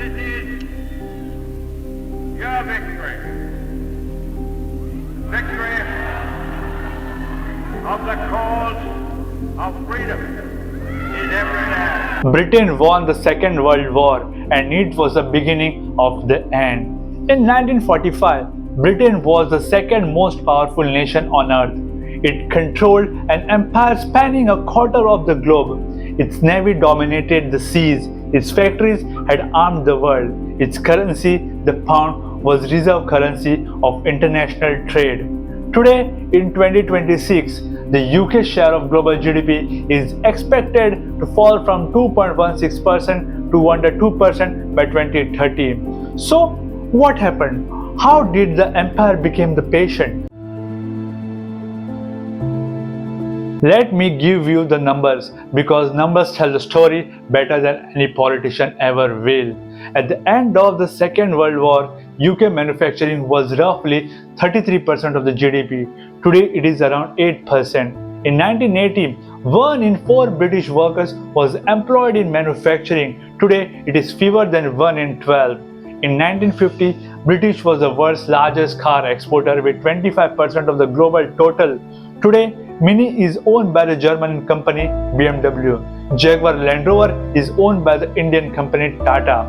This is your victory. Victory of the cause of freedom in every land. Britain won the Second World War and it was the beginning of the end. In 1945, Britain was the second most powerful nation on earth. It controlled an empire spanning a quarter of the globe. Its navy dominated the seas. Its factories had armed the world. Its currency, the pound, was reserve currency of international trade. Today, in 2026, the UK share of global GDP is expected to fall from 2.16% to under 2% by 2030. So, what happened? How did the empire become the patient? Let me give you the numbers because numbers tell the story better than any politician ever will. At the end of the Second World War, UK manufacturing was roughly 33% of the GDP. Today it is around 8%. In 1980, 1 in 4 British workers was employed in manufacturing. Today it is fewer than 1 in 12. In 1950, British was the world's largest car exporter with 25% of the global total. Today, Mini is owned by the German company BMW. Jaguar Land Rover is owned by the Indian company Tata.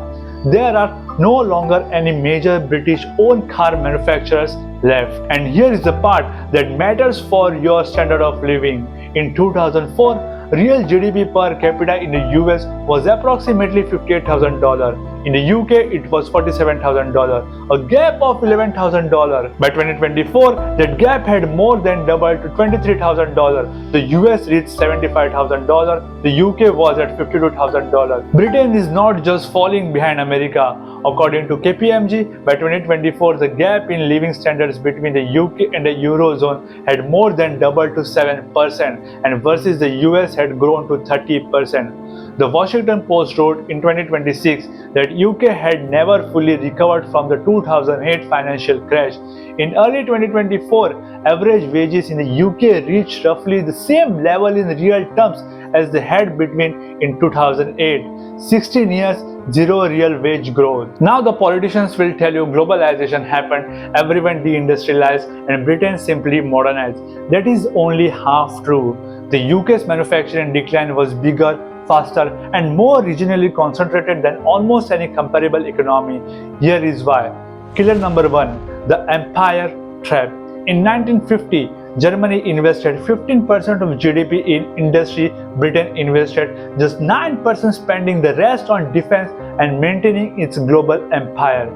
There are no longer any major British-owned car manufacturers left. And here is the part that matters for your standard of living. In 2004, real GDP per capita in the US was approximately $58,000. In the UK, it was $47,000, a gap of $11,000. By 2024, that gap had more than doubled to $23,000. The US reached $75,000. The UK was at $52,000. Britain is not just falling behind America. According to KPMG, by 2024, the gap in living standards between the UK and the Eurozone had more than doubled to 7%, and versus the US had grown to 30%. The Washington Post wrote in 2026 that UK had never fully recovered from the 2008 financial crash. In early 2024, average wages in the UK reached roughly the same level in real terms as they had between in 2008. 16 years, zero real wage growth. Now the politicians will tell you globalization happened, everyone deindustrialized, and Britain simply modernized. That is only half true. The UK's manufacturing decline was bigger, faster, and more regionally concentrated than almost any comparable economy. Here is why. Killer number 1, the empire trap. In 1950, Germany invested 15% of GDP in industry. Britain invested just 9%, spending the rest on defense and maintaining its global empire.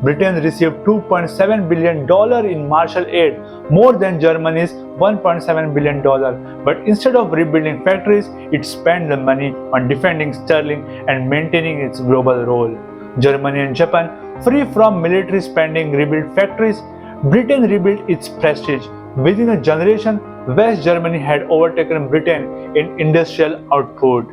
Britain received $2.7 billion in Marshall aid, more than Germany's $1.7 billion. But instead of rebuilding factories, it spent the money on defending sterling and maintaining its global role. Germany and Japan, free from military spending, rebuilt factories. Britain rebuilt its prestige. Within a generation, West Germany had overtaken Britain in industrial output.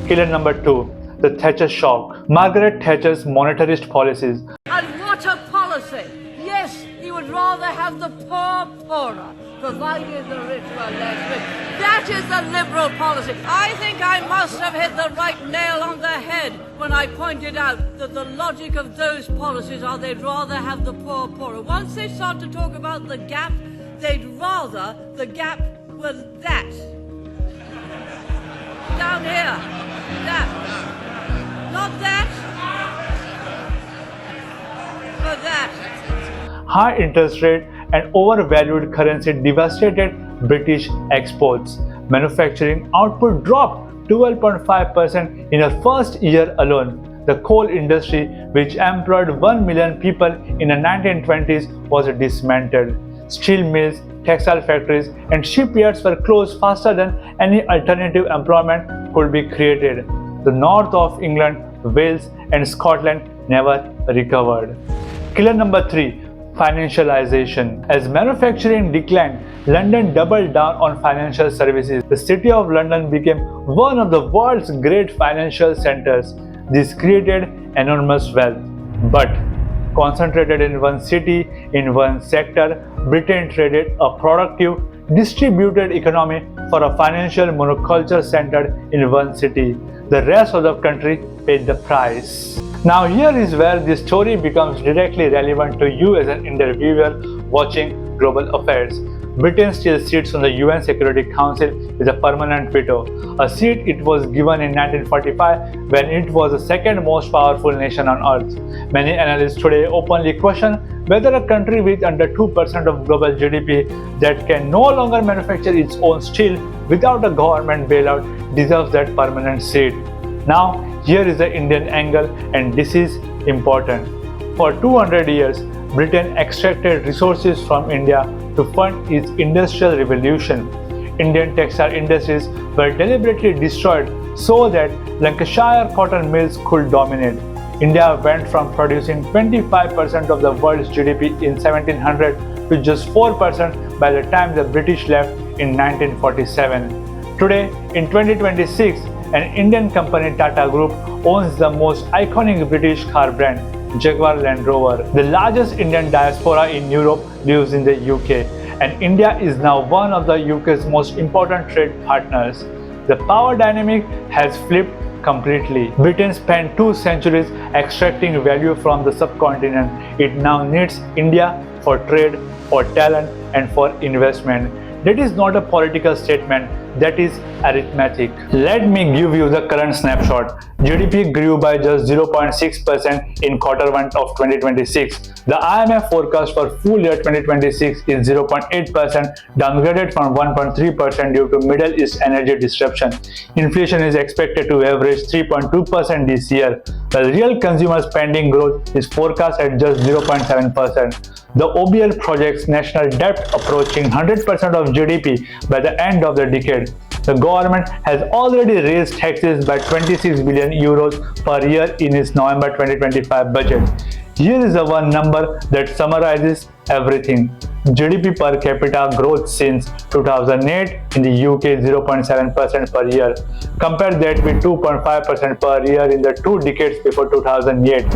Killer number 2, the Thatcher shock. Margaret Thatcher's monetarist policies. And what a policy! Yes, he would rather have the poor poorer, provided the rich were less rich. That is the Liberal policy. I think I must have hit the right nail on the head when I pointed out that the logic of those policies are they'd rather have the poor poorer. Once they start to talk about the gap, they'd rather the gap was that. Down here. That. Not that. But that. High interest rate and overvalued currency devastated British exports. Manufacturing output dropped 12.5% in the first year alone. The coal industry, which employed 1 million people in the 1920s, was dismantled. Steel mills, textile factories, and shipyards were closed faster than any alternative employment could be created. The north of England, Wales, and Scotland never recovered. Killer number 3, financialization. As manufacturing declined, London doubled down on financial services. The city of London became one of the world's great financial centers. This created enormous wealth. But concentrated in one city, in one sector, Britain traded a productive, distributed economy for a financial monoculture centered in one city. The rest of the country paid the price. Now here is where this story becomes directly relevant to you as an interviewer watching global affairs. Britain still sits on the UN Security Council with a permanent veto, a seat it was given in 1945 when it was the second most powerful nation on earth. Many analysts today openly question whether a country with under 2% of global GDP that can no longer manufacture its own steel without a government bailout deserves that permanent seat. Now, here is the Indian angle, and this is important. For 200 years, Britain extracted resources from India to fund its industrial revolution. Indian textile industries were deliberately destroyed so that Lancashire cotton mills could dominate. India went from producing 25% of the world's GDP in 1700 to just 4% by the time the British left in 1947. Today, in 2026, an Indian company, Tata Group, owns the most iconic British car brand, Jaguar Land Rover. The largest Indian diaspora in Europe lives in the UK, and India is now one of the UK's most important trade partners. The power dynamic has flipped completely. Britain spent 2 centuries extracting value from the subcontinent. It now needs India for trade, for talent, and for investment. That is not a political statement, that is arithmetic. Let me give you the current snapshot. GDP grew by just 0.6% in Q1 of 2026. The IMF forecast for full year 2026 is 0.8%, downgraded from 1.3% due to Middle East energy disruption. Inflation is expected to average 3.2% this year. The real consumer spending growth is forecast at just 0.7%. The OBL projects national debt approaching 100% of GDP by the end of the decade. The government has already raised taxes by 26 billion euros per year in its November 2025 budget. Here is the one number that summarizes everything. GDP per capita growth since 2008 in the UK 0.7% per year. Compare that with 2.5% per year in the 2 decades before 2008.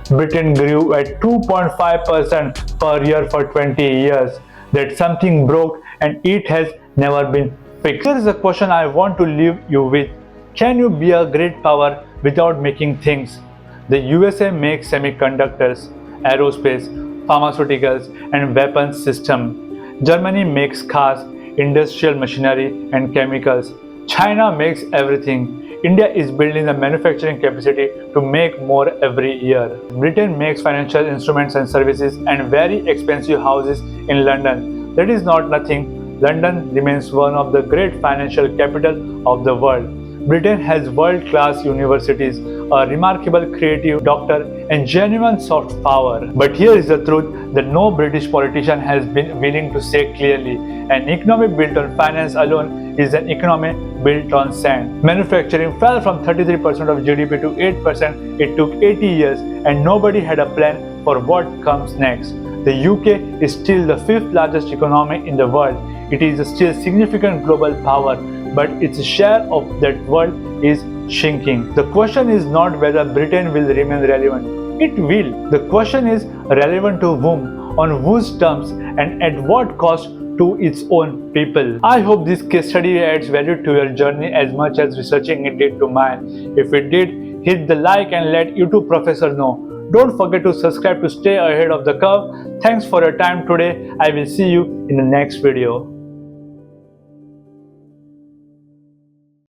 Britain grew at 2.5% per year for 20 years. That something broke and it has never been fixed. Here is a question I want to leave you with. Can you be a great power without making things? The USA makes semiconductors, aerospace, pharmaceuticals, and weapons systems. Germany makes cars, industrial machinery, and chemicals. China makes everything. India is building the manufacturing capacity to make more every year. Britain makes financial instruments and services and very expensive houses in London. That is not nothing. London remains one of the great financial capital of the world. Britain has world-class universities, a remarkable creative doctor, and genuine soft power. But here is the truth that no British politician has been willing to say clearly. An economy built on finance alone is an economy built on sand. Manufacturing fell from 33% of GDP to 8%. It took 80 years, and nobody had a plan for what comes next. The UK is still the 5th largest economy in the world. It is still significant global power, but its share of that world is shrinking. The question is not whether Britain will remain relevant. It will. The question is relevant to whom, on whose terms, and at what cost to its own people. I hope this case study adds value to your journey as much as researching it did to mine. If it did, hit the like and let YouTube professor know. Don't forget to subscribe to stay ahead of the curve. Thanks for your time today. I will see you in the next video.